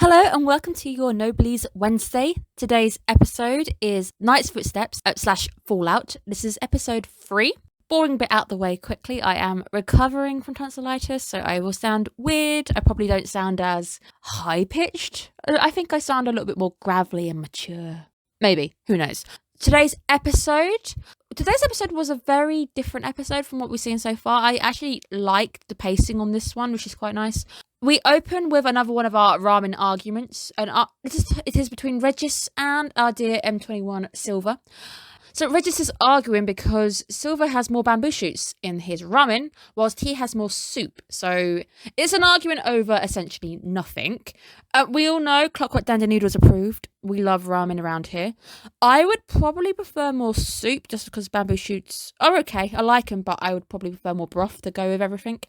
Hello and welcome to your Noblesse Wednesday. Today's episode is Knight's Footsteps / Fallout. This is episode 3. Boring bit out the way quickly. I am recovering from tonsillitis, so I will sound weird. I probably don't sound as high-pitched. I think I sound a little bit more gravelly and mature. Maybe. Who knows? Today's episode was a very different episode from what we've seen so far. I actually liked the pacing on this one, which is quite nice. We open with another one of our ramen arguments, and it is between Regis and our dear M-21 Silver. So Regis is arguing because Silver has more bamboo shoots in his ramen, whilst he has more soup. So it's an argument over essentially nothing. We all know Clockwork Dandy Noodles approved. We love ramen around here. I would probably prefer more soup just because bamboo shoots are okay. I like them, but I would probably prefer more broth to go with everything.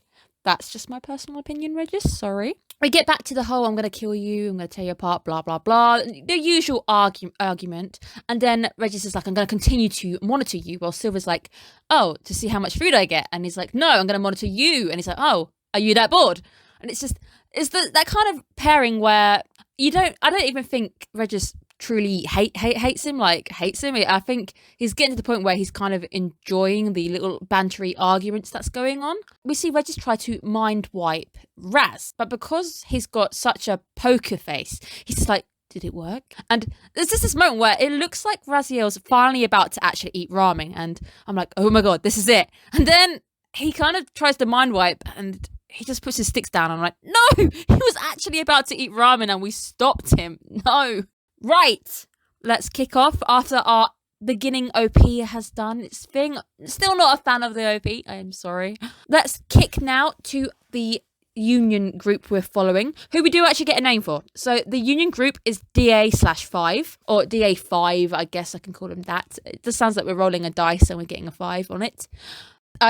That's just my personal opinion, Regis. Sorry. We get back to the whole, I'm going to kill you, I'm going to tear you apart, blah, blah, blah. The usual argument. And then Regis is like, I'm going to continue to monitor you. While Silver's like, oh, to see how much food I get. And he's like, no, I'm going to monitor you. And he's like, oh, are you that bored? And it's that kind of pairing where I don't even think Regis truly hates him. I think he's getting to the point where he's kind of enjoying the little bantery arguments that's going on. We see Regis try to mind wipe Raz, but because he's got such a poker face, he's just like, did it work? And there's just this moment where it looks like Raziel's finally about to actually eat ramen, and I'm like, oh my god, this is it. And then he kind of tries to mind wipe and he just puts his sticks down. I'm like, no, he was actually about to eat ramen and we stopped him. No. Right, let's kick off after our beginning OP has done its thing. Still not a fan of the OP, I am sorry. Let's kick now to the union group we're following, who we do actually get a name for. So the union group is DA-5, or DA-5, I guess I can call them that. It just sounds like we're rolling a dice and we're getting a 5 on it.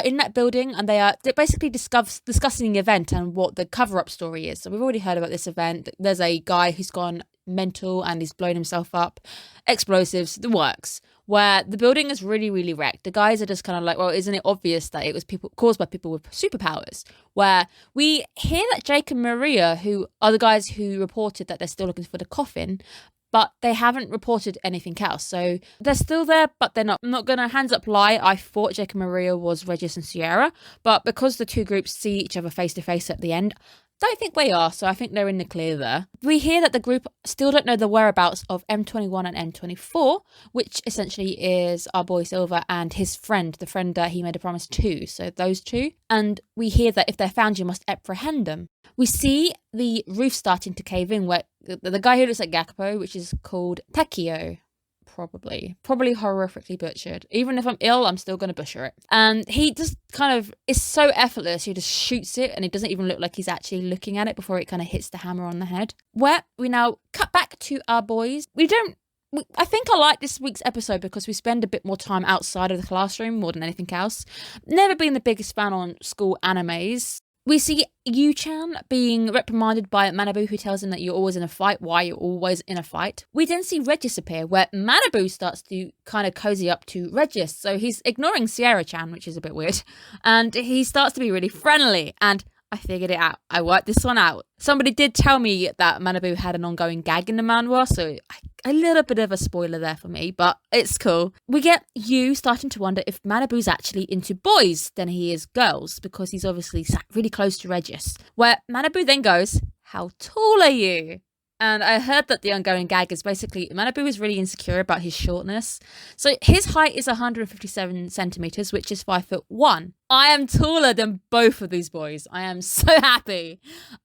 In that building, and they're basically discussing the event and what the cover-up story is. So we've already heard about this event. There's a guy who's gone mental and he's blown himself up, explosives, the works, where the building is really, really wrecked. The guys are just kind of like, well, isn't it obvious that it was caused by people with superpowers? Where we hear that Jake and Maria, who are the guys who reported that they're still looking for the coffin, but they haven't reported anything else. So they're still there, but they're not. I'm not going to hands up lie. I thought Jake and Maria was Regis and Sierra, but because the two groups see each other face to face at the end, don't think they are, so I think they're in the clear there. We hear that the group still don't know the whereabouts of M-21 and M-24, which essentially is our boy Silver and his friend, the friend that he made a promise to, so those two. And we hear that if they're found, you must apprehend them. We see the roof starting to cave in, where the guy who looks like Gakpo, which is called Tekio. Probably horrifically butchered. Even if I'm ill, I'm still going to butcher it. And he just kind of is so effortless. He just shoots it and it doesn't even look like he's actually looking at it before it kind of hits the hammer on the head. Where we now cut back to our boys. I think I like this week's episode because we spend a bit more time outside of the classroom more than anything else. Never been the biggest fan on school animes. We see Yu-chan being reprimanded by Manabu, who tells him that you're always in a fight. Why you're always in a fight? We then see Regis appear, where Manabu starts to kind of cozy up to Regis. So he's ignoring Sierra-chan, which is a bit weird. And he starts to be really friendly. And I figured it out. I worked this one out. Somebody did tell me that Manabu had an ongoing gag in the manhwa, so a little bit of a spoiler there for me, but it's cool. We get Yu starting to wonder if Manabu's actually into boys than he is girls, because he's obviously sat really close to Regis, where Manabu then goes, how tall are you? And I heard that the ongoing gag is basically Manabu is really insecure about his shortness. So his height is 157 centimeters, which is 5'1". I am taller than both of these boys. I am so happy.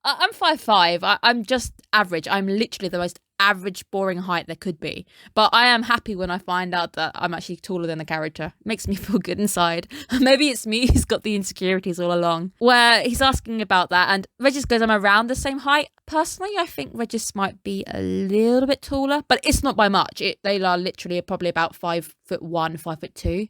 I'm 5'5". I'm just average. I'm literally the most average, boring height there could be. But I am happy when I find out that I'm actually taller than the character. It makes me feel good inside. Maybe it's me who's got the insecurities all along. Where he's asking about that, and Regis goes, I'm around the same height. Personally, I think Regis might be a little bit taller, but it's not by much. They are literally probably about 5'1", 5'2".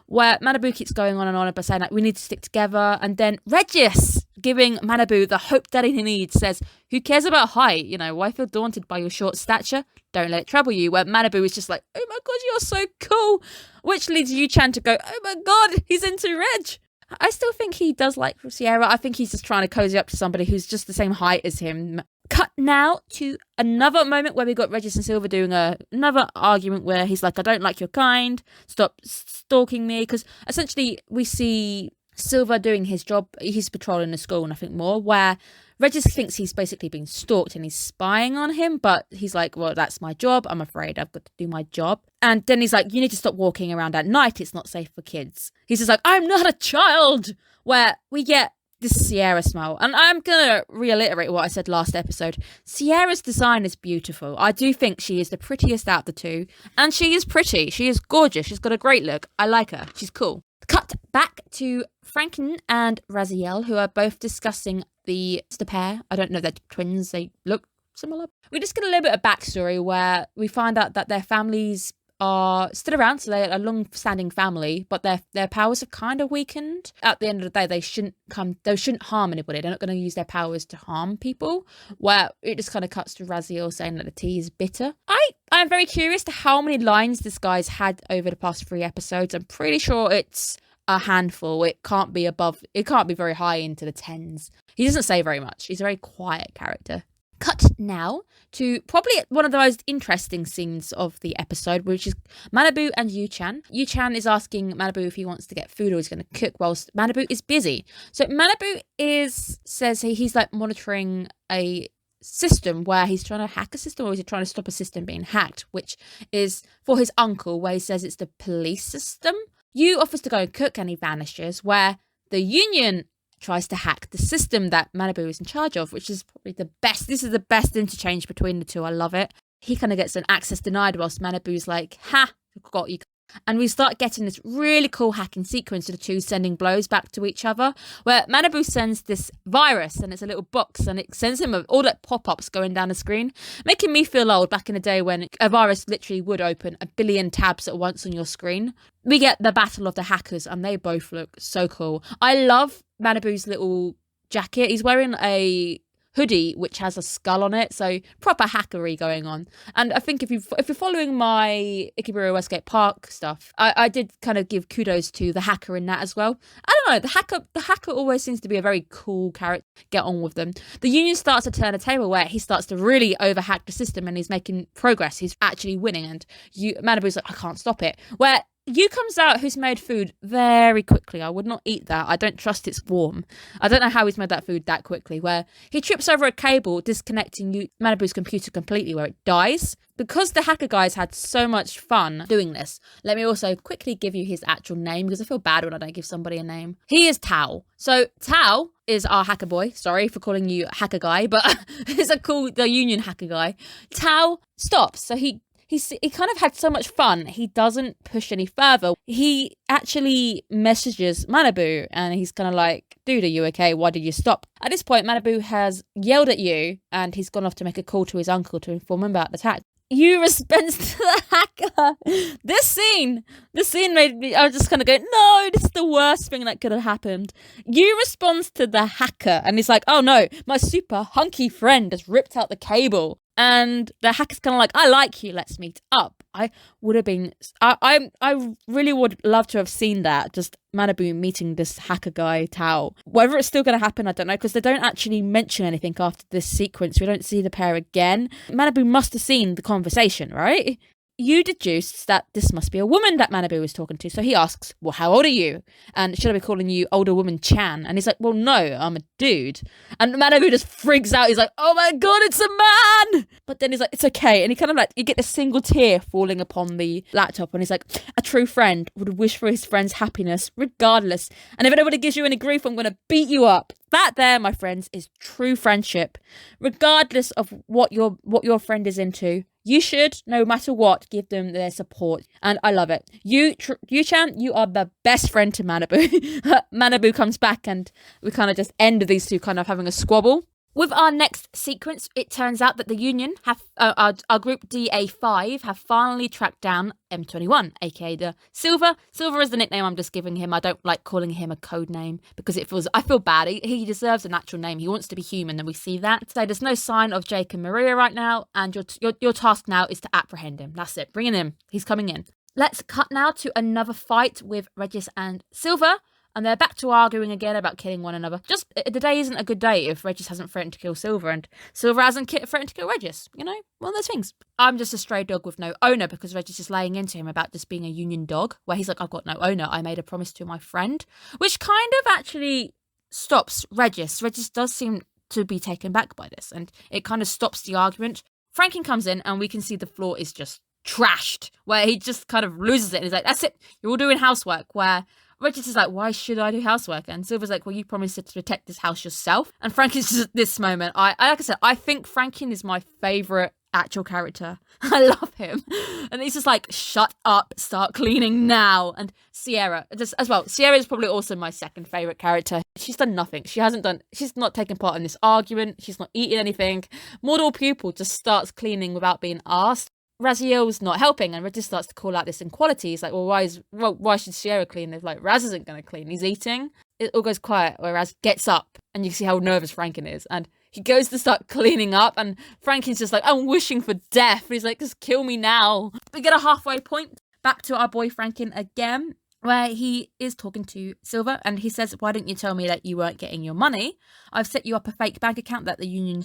Where Manabu keeps going on and on about saying that we need to stick together, and then Regis, giving Manabu the hope that he needs, says, who cares about height? Why feel daunted by your short stature? Don't let it trouble you. Where Manabu is just like, oh my god, you're so cool. Which leads Yu-chan to go, oh my god, he's into Reg. I still think he does like Sierra. I think he's just trying to cozy up to somebody who's just the same height as him. Cut now to another moment where we got Regis and Silver doing another argument where he's like, I don't like your kind, stop stalking me. Because essentially we see Silver doing his job, he's patrolling the school, nothing more, where Regis thinks he's basically being stalked and he's spying on him, but he's like, well, that's my job, I'm afraid I've got to do my job. And then he's like, you need to stop walking around at night, it's not safe for kids. He's just like, I'm not a child, where we get this Sierra smile. And I'm going to reiterate what I said last episode. Sierra's design is beautiful. I do think she is the prettiest out of the two. And she is pretty. She is gorgeous. She's got a great look. I like her. She's cool. Cut back to Franken and Raziel, who are both discussing the pair. I don't know if they're twins. They look similar. We just get a little bit of backstory where we find out that their families are still around, so they're a long-standing family, but their powers have kind of weakened. At the end of the day, they shouldn't harm anybody. They're not going to use their powers to harm people. Where it just kind of cuts to Raziel saying that the tea is bitter. I'm very curious to how many lines this guy's had over the past 3 episodes. I'm pretty sure it's a handful. It can't be very high into the 10s. He doesn't say very much. He's a very quiet character. Cut now to probably one of the most interesting scenes of the episode, which is Manabu and Yu-chan. Yu-chan is asking Manabu if he wants to get food or he's going to cook whilst Manabu is busy. So Manabu says he's like monitoring a system where he's trying to hack a system, or is he trying to stop a system being hacked, which is for his uncle, where he says it's the police system. Yu offers to go and cook and he vanishes, where the Union tries to hack the system that Manabu is in charge of, which is probably the best. This is the best interchange between the two. I love it. He kind of gets an access denied whilst Manabu's like, ha, got you. And we start getting this really cool hacking sequence of the two sending blows back to each other, where Manabu sends this virus and it's a little box and it sends him all that pop-ups going down the screen, making me feel old back in the day when a virus literally would open 1 billion tabs at once on your screen. We get the battle of the hackers and they both look so cool. I love Manabu's little jacket. He's wearing a hoodie which has a skull on it, so proper hackery going on. And I think if you're following my Ikeburo Westgate Park stuff, I did kind of give kudos to the hacker in that as well. I don't know, the hacker always seems to be a very cool character. Get on with them. The Union starts to turn a table where he starts to really overhack the system and he's making progress. He's actually winning, and Manabu's like, I can't stop it. Where Yu comes out, who's made food very quickly. I would not eat that. I don't trust it's warm. I don't know how he's made that food that quickly, where he trips over a cable, disconnecting Manabu's computer completely, where it dies. Because the hacker guys had so much fun doing this, let me also quickly give you his actual name, because I feel bad when I don't give somebody a name. He is Tao. So Tao is our hacker boy. Sorry for calling you hacker guy, but it's the Union hacker guy. Tao stops. So he kind of had so much fun, he doesn't push any further. He actually messages Manabu and he's kind of like, dude, are you okay? Why did you stop? At this point, Manabu has yelled at Yu and he's gone off to make a call to his uncle to inform him about the attack. Yu responds to the hacker. This scene made me, I was just kind of going, no, this is the worst thing that could have happened. Yu responds to the hacker and he's like, oh no, my super hunky friend has ripped out the cable. And the hacker's kind of like, I like you, let's meet up. I really would love to have seen that, just Manabu meeting this hacker guy, Tao. Whether it's still going to happen, I don't know, because they don't actually mention anything after this sequence. We don't see the pair again. Manabu must have seen the conversation, right? Yu deduced that this must be a woman that Manabu was talking to, so he asks, well, how old are you? And should I be calling you older woman Chan? And he's like, well, no, I'm a dude. And Manabu just freaks out. He's like, oh my god, it's a man! But then he's like, it's okay. And he kind of like, you get a single tear falling upon the laptop, and he's like, a true friend would wish for his friend's happiness, regardless. And if anybody gives you any grief, I'm going to beat you up. That there, my friends, is true friendship. Regardless of what your friend is into, you should, no matter what, give them their support. And I love it. Yu-chan, you are the best friend to Manabu. Manabu comes back and we kind of just end these two kind of having a squabble. With our next sequence, it turns out that the Union have, our group DA-5 have finally tracked down M-21, aka the Silver. Silver is the nickname I'm just giving him. I don't like calling him a code name because I feel bad. He deserves an actual name. He wants to be human, and we see that. So there's no sign of Jake and Maria right now, and your task now is to apprehend him. That's it. Bring him in. He's coming in. Let's cut now to another fight with Regis and Silver. And they're back to arguing again about killing one another. Just, the day isn't a good day if Regis hasn't threatened to kill Silver and Silver hasn't threatened to kill Regis. You know, one of those things. I'm just a stray dog with no owner because Regis is laying into him about just being a union dog, where he's like, I've got no owner. I made a promise to my friend, which kind of actually stops Regis. Regis does seem to be taken back by this, and it kind of stops the argument. Franklin comes in and we can see the floor is just trashed, where he just kind of loses it and he's like, that's it, you're all doing housework, where Regis is like, why should I do housework? And Silver's like, well, you promised to protect this house yourself. And Franklin's just at this moment, like I said, I think Franklin is my favourite actual character. I love him. And he's just like, shut up, start cleaning now. And Sierra, just as well, Sierra is probably also my second favourite character. She's done nothing. She's not taken part in this argument. She's not eaten anything. Model pupil just starts cleaning without being asked. Raziel's not helping, and Regis starts to call out this inequality. He's like, well, why should Sierra clean? They're like, Raz isn't going to clean. He's eating. It all goes quiet, where Raz gets up, and you see how nervous Franklin is. And he goes to start cleaning up, and Franklin's just like, I'm wishing for death. He's like, just kill me now. We get a halfway point back to our boy Franklin again, where he is talking to Silver, and he says, why didn't you tell me that you weren't getting your money? I've set you up a fake bank account that the union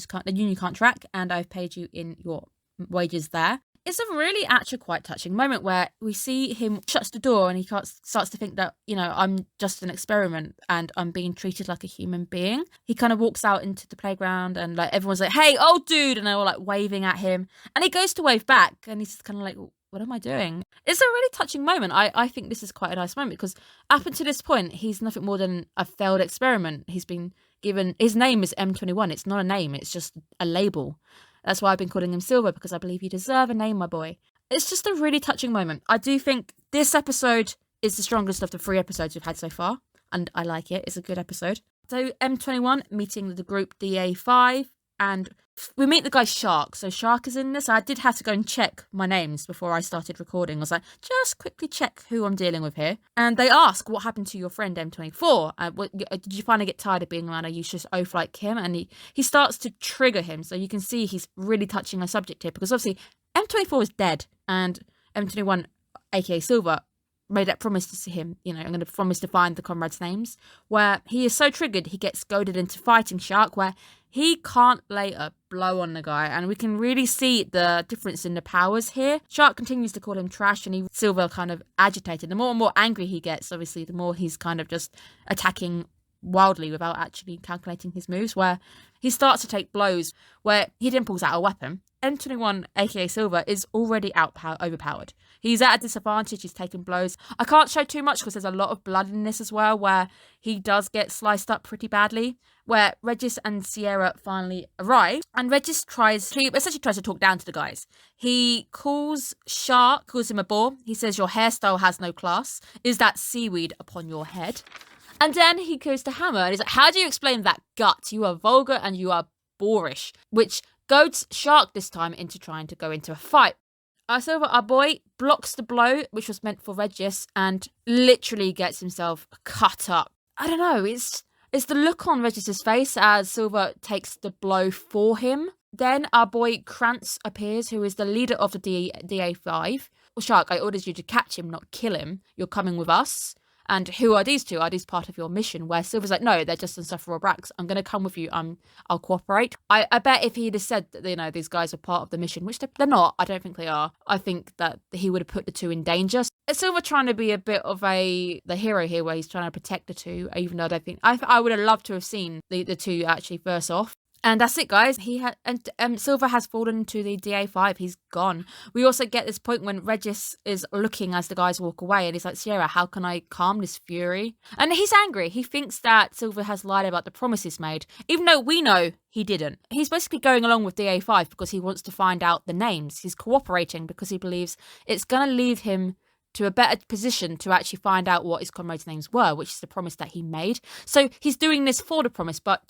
can't track, and I've paid you in your wages there. It's a really actually quite touching moment where we see him shuts the door and he starts to think that, you know, I'm just an experiment and I'm being treated like a human being. He kind of walks out into the playground and like everyone's like, hey, old dude, and they're all like waving at him. And he goes to wave back and he's just kind of like, what am I doing? It's a really touching moment. I think this is quite a nice moment because up until this point, he's nothing more than a failed experiment. He's been given, his name is M-21. It's not a name, it's just a label. That's why I've been calling him Silver, because I believe you deserve a name, my boy. It's just a really touching moment. I do think this episode is the strongest of the 3 episodes we've had so far, and I like it. It's a good episode. So M-21 meeting the group DA-5, and we meet the guy Shark. So Shark is in this. I did have to go and check my names before I started recording. I was like, just quickly check who I'm dealing with here. And they ask, what happened to your friend M-24? Did you finally get tired of being around a useless oaf like him? And he starts to trigger him. So you can see he's really touching a subject here because obviously M-24 is dead. And M-21, aka Silver, made that promise to him, you know, I'm going to promise to find the comrades' names, where he is so triggered, he gets goaded into fighting Shark, where he can't lay a blow on the guy, and we can really see the difference in the powers here. Shark continues to call him trash, and Silver kind of agitated. The more and more angry he gets, obviously, the more he's kind of just attacking wildly without actually calculating his moves, where he starts to take blows, where he then pulls out a weapon. M-21, aka Silver, is already overpowered. He's at a disadvantage, he's taking blows. I can't show too much because there's a lot of blood in this as well, where he does get sliced up pretty badly, where Regis and Sierra finally arrive, and Regis essentially tries to talk down to the guys. He calls him a bore. He says, your hairstyle has no class. Is that seaweed upon your head? And then he goes to Hammer, and he's like, how do you explain that gut? You are vulgar and you are boorish, which goads Shark this time into trying to go into a fight. Silver, our boy, blocks the blow, which was meant for Regis, and literally gets himself cut up. I don't know, it's the look on Regis's face as Silver takes the blow for him. Then our boy Krantz appears, who is the leader of the DA-5. Well, Shark, I ordered you to catch him, not kill him. You're coming with us. And who are these two? Are these part of your mission? Where Silver's like, no, they're just insufferable brats. I'm going to come with you. I'll cooperate. I bet if he'd have said that, you know, these guys are part of the mission, which they're not. I don't think they are. I think that he would have put the two in danger. Silver trying to be a bit of the hero here, where he's trying to protect the two, even though I don't think... I would have loved to have seen the two actually first off. And that's it, guys. Silver has fallen into the DA-5. He's gone. We also get this point when Regis is looking as the guys walk away, and he's like, Sierra, how can I calm this fury? And he's angry. He thinks that Silver has lied about the promises made, even though we know he didn't. He's basically going along with DA-5 because he wants to find out the names. He's cooperating because he believes it's going to lead him to a better position to actually find out what his comrades' names were, which is the promise that he made. So he's doing this for the promise, but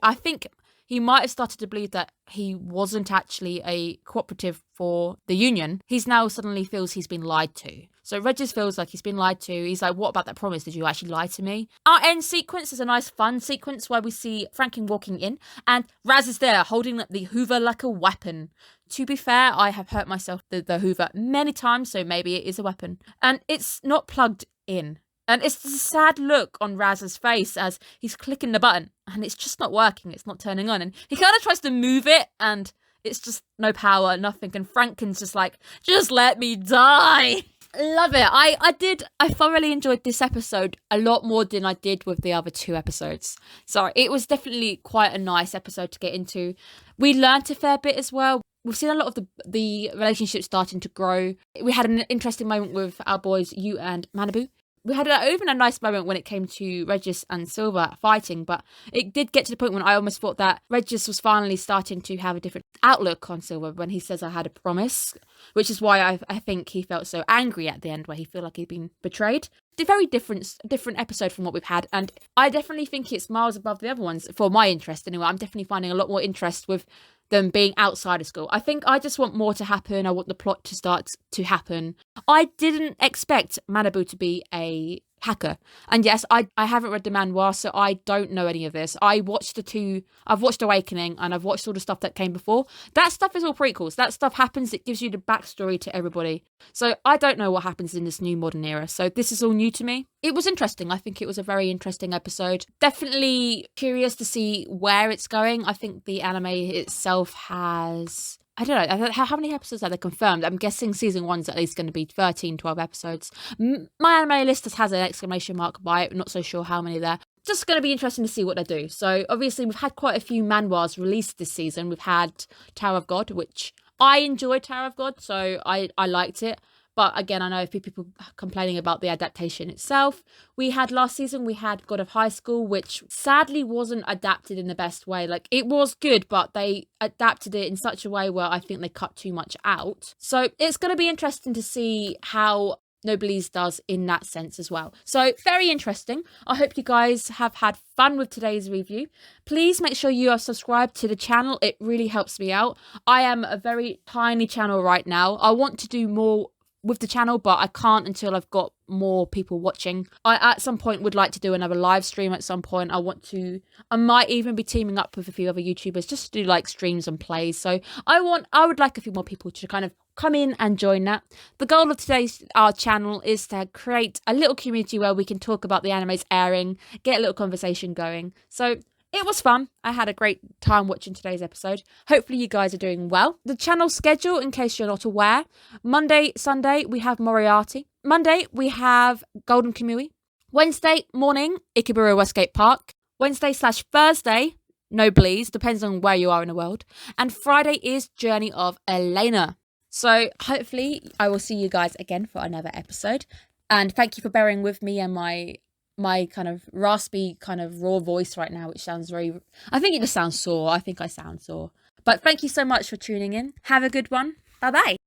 I think he might have started to believe that he wasn't actually a cooperative for the union. He's now suddenly feels he's been lied to. So Regis feels like he's been lied to. He's like, what about that promise? Did you actually lie to me? Our end sequence is a nice fun sequence where we see Franklin walking in and Raz is there holding the Hoover like a weapon. To be fair, I have hurt myself with the Hoover many times, so maybe it is a weapon. And it's not plugged in. And it's this sad look on Raz's face as he's clicking the button and it's just not working. It's not turning on. And he kind of tries to move it and it's just no power, nothing. And Franken's just like, just let me die. Love it. I thoroughly enjoyed this episode a lot more than I did with the other 2 episodes. So it was definitely quite a nice episode to get into. We learnt a fair bit as well. We've seen a lot of the relationships starting to grow. We had an interesting moment with our boys, Yu and Manabu. We had even a nice moment when it came to Regis and Silver fighting, but it did get to the point when I almost thought that Regis was finally starting to have a different outlook on Silver when he says, I had a promise, which is why I think he felt so angry at the end, where he felt like he'd been betrayed. A very different episode from what we've had, and I definitely think it's miles above the other ones, for my interest anyway. I'm definitely finding a lot more interest with them being outside of school. I think I just want more to happen. I want the plot to start to happen. I didn't expect Manabu to be a hacker. And yes, I haven't read the manhwa, so I don't know any of this. I've watched Awakening and I've watched all the stuff that came before. That stuff is all prequels. That stuff happens. It gives you the backstory to everybody. So I don't know what happens in this new modern era. So this is all new to me. It was interesting. I think it was a very interesting episode. Definitely curious to see where it's going. I think the anime itself has... I don't know, how many episodes are they confirmed? I'm guessing season 1's at least going to be 13, 12 episodes. My anime list has an exclamation mark by it. I'm not so sure how many there. Just going to be interesting to see what they do. So obviously we've had quite a few manhwas released this season. We've had Tower of God, which I enjoyed Tower of God, so I liked it. But again, I know a few people complaining about the adaptation itself. Last season, we had God of HighSchool, which sadly wasn't adapted in the best way. Like, it was good, but they adapted it in such a way where I think they cut too much out. So it's going to be interesting to see how Noblesse does in that sense as well. So very interesting. I hope you guys have had fun with today's review. Please make sure you are subscribed to the channel. It really helps me out. I am a very tiny channel right now. I want to do more with the channel, but I can't until I've got more people watching. I at some point would like to do another live stream at some point. I might even be teaming up with a few other YouTubers just to do like streams and plays. So I would like a few more people to kind of come in and join that. The goal of our channel is to create a little community where we can talk about the animes airing, get a little conversation going. So it was fun. I had a great time watching today's episode. Hopefully you guys are doing well. The channel schedule, in case you're not aware, Monday, Sunday, we have Moriarty. Monday, we have Golden Kamui. Wednesday morning, Ikeburo Westgate Park. Wednesday/Thursday, Noblesse, depends on where you are in the world. And Friday is Journey of Elena. So hopefully I will see you guys again for another episode. And thank you for bearing with me and my kind of raspy, kind of raw voice right now, which sounds I think it just sounds sore. I think I sound sore. But thank you so much for tuning in. Have a good one. Bye-bye.